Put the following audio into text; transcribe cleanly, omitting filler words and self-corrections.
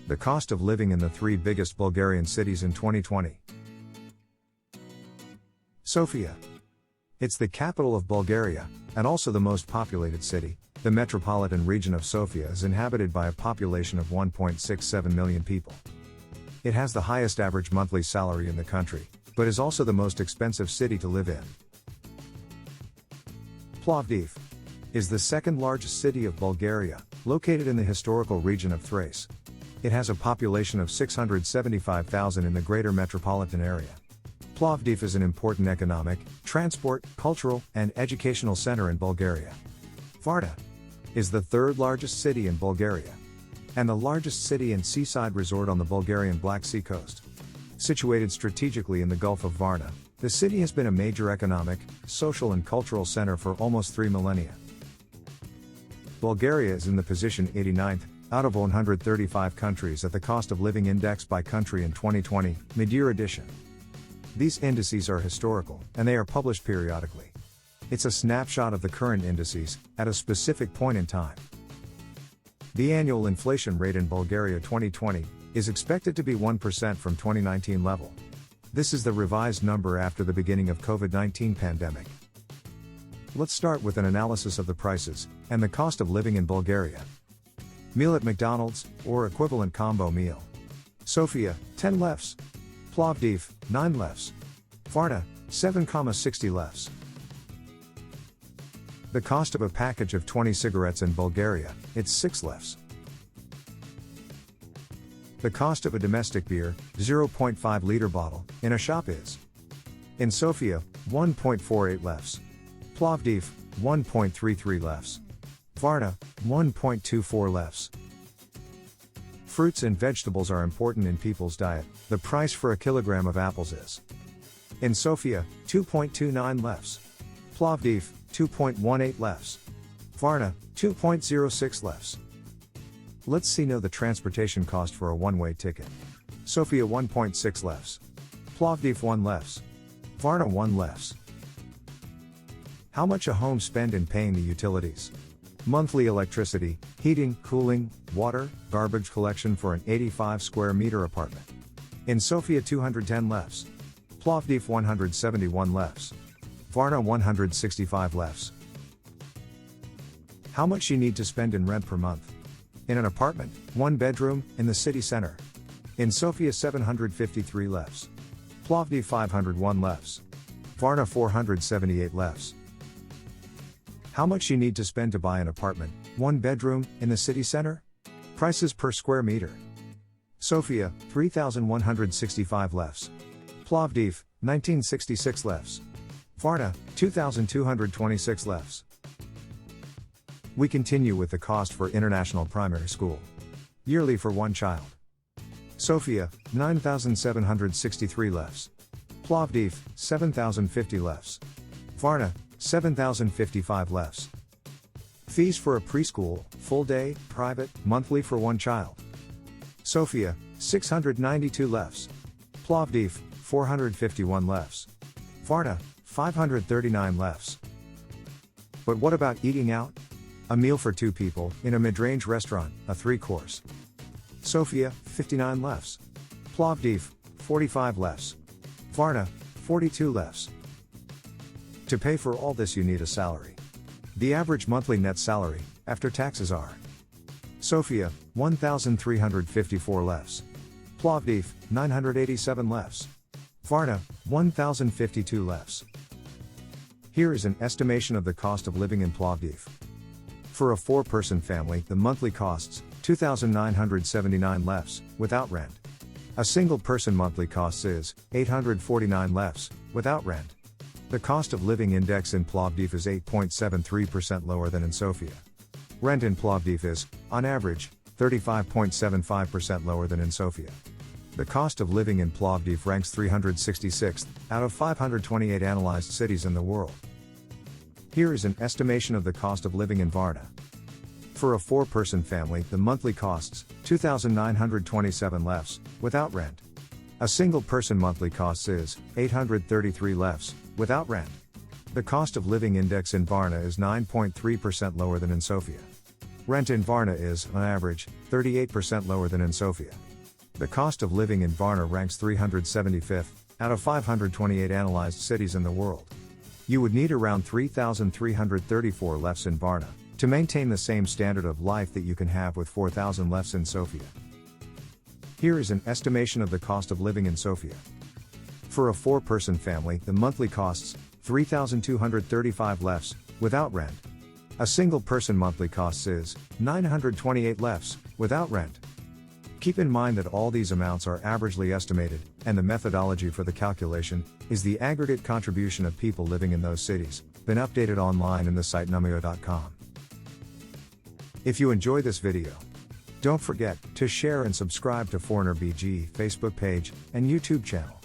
The cost of living in the three biggest Bulgarian cities in 2020. Sofia. It's the capital of Bulgaria, and also the most populated city. The metropolitan region of Sofia is inhabited by a population of 1.67 million people. It has the highest average monthly salary in the country, but is also the most expensive city to live in. Plovdiv is the second largest city of Bulgaria, located in the historical region of Thrace. It has a population of 675,000 in the greater metropolitan area. Plovdiv is an important economic, transport, cultural, and educational center in Bulgaria. Varda is the third largest city in Bulgaria, and the largest city and seaside resort on the Bulgarian Black Sea coast. Situated strategically in the Gulf of Varna, the city has been a major economic, social and cultural center for almost 3 millennia. Bulgaria is in the position 89th, out of 135 countries at the cost of living index by country in 2020, mid-year edition. These indices are historical, and they are published periodically. It's a snapshot of the current indices, at a specific point in time. The annual inflation rate in Bulgaria 2020 is expected to be 1% from 2019 level. This is the revised number after the beginning of COVID-19 pandemic. Let's start with an analysis of the prices and the cost of living in Bulgaria. Meal at McDonald's, or equivalent combo meal. Sofia, 10 lefs. Plovdiv, 9 lefs. Varna, 7,60 lefs. The cost of a package of 20 cigarettes in Bulgaria, it's 6 lefs. The cost of a domestic beer, 0.5 liter bottle, in a shop is. In Sofia, 1.48 lefs. Plovdiv, 1.33 lefs. Varna, 1.24 lefs. Fruits and vegetables are important in people's diet. The price for a kilogram of apples is. In Sofia, 2.29 lefs. Plovdiv, 2.18 lefs. Varna, 2.06 lefs. Let's see now the transportation cost for a one-way ticket. Sofia 1.6 lefs. Plovdiv 1 lefs. Varna 1 lefs. How much a home spend in paying the utilities? Monthly electricity, heating, cooling, water, garbage collection for an 85 square meter apartment. In Sofia 210 lefs. Plovdiv 171 lefs. Varna 165 lefs. How much you need to spend in rent per month? In an apartment, 1 bedroom, in the city center. In Sofia 753 lefs. Plovdiv 501 lefs. Varna 478 lefs. How much you need to spend to buy an apartment, 1 bedroom, in the city center? Prices per square meter. Sofia, 3,165 lefs. Plovdiv, 1966 lefs. Varna, 2,226 lefs. We continue with the cost for international primary school. Yearly for one child. Sofia, 9,763 lefs. Plovdiv, 7,050 lefs. Varna, 7,055 lefs. Fees for a preschool, full day, private, monthly for one child. Sofia, 692 lefs. Plovdiv, 451 lefs. Varna, 539 lefs. But what about eating out? A meal for 2 people, in a mid-range restaurant, a 3-course. Sofia, 59 lefs. Plovdiv, 45 lefs. Varna, 42 lefs. To pay for all this you need a salary. The average monthly net salary, after taxes are. Sofia, 1,354 lefs. Plovdiv, 987 lefs. Varna, 1,052 lefs. Here is an estimation of the cost of living in Plovdiv. For a 4-person family, the monthly costs, 2,979 lefs, without rent. A single-person monthly costs is, 849 lefs, without rent. The cost of living index in Plovdiv is 8.73% lower than in Sofia. Rent in Plovdiv is, on average, 35.75% lower than in Sofia. The cost of living in Plovdiv ranks 366th, out of 528 analyzed cities in the world. Here is an estimation of the cost of living in Varna. For a 4-person family, the monthly costs, 2,927 lefs, without rent. A single-person monthly costs is, 833 lefs, without rent. The cost of living index in Varna is 9.3% lower than in Sofia. Rent in Varna is, on average, 38% lower than in Sofia. The cost of living in Varna ranks 375th out of 528 analyzed cities in the world. You would need around 3,334 lefs in Varna to maintain the same standard of life that you can have with 4,000 lefs in Sofia. Here is an estimation of the cost of living in Sofia. For a 4-person family, the monthly costs 3,235 lefs, without rent. A single-person monthly costs is 928 lefs, without rent. Keep in mind that all these amounts are averagely estimated, and the methodology for the calculation is the aggregate contribution of people living in those cities, been updated online in the site numio.com. If you enjoy this video, don't forget to share and subscribe to Foreigner BG Facebook page and YouTube channel.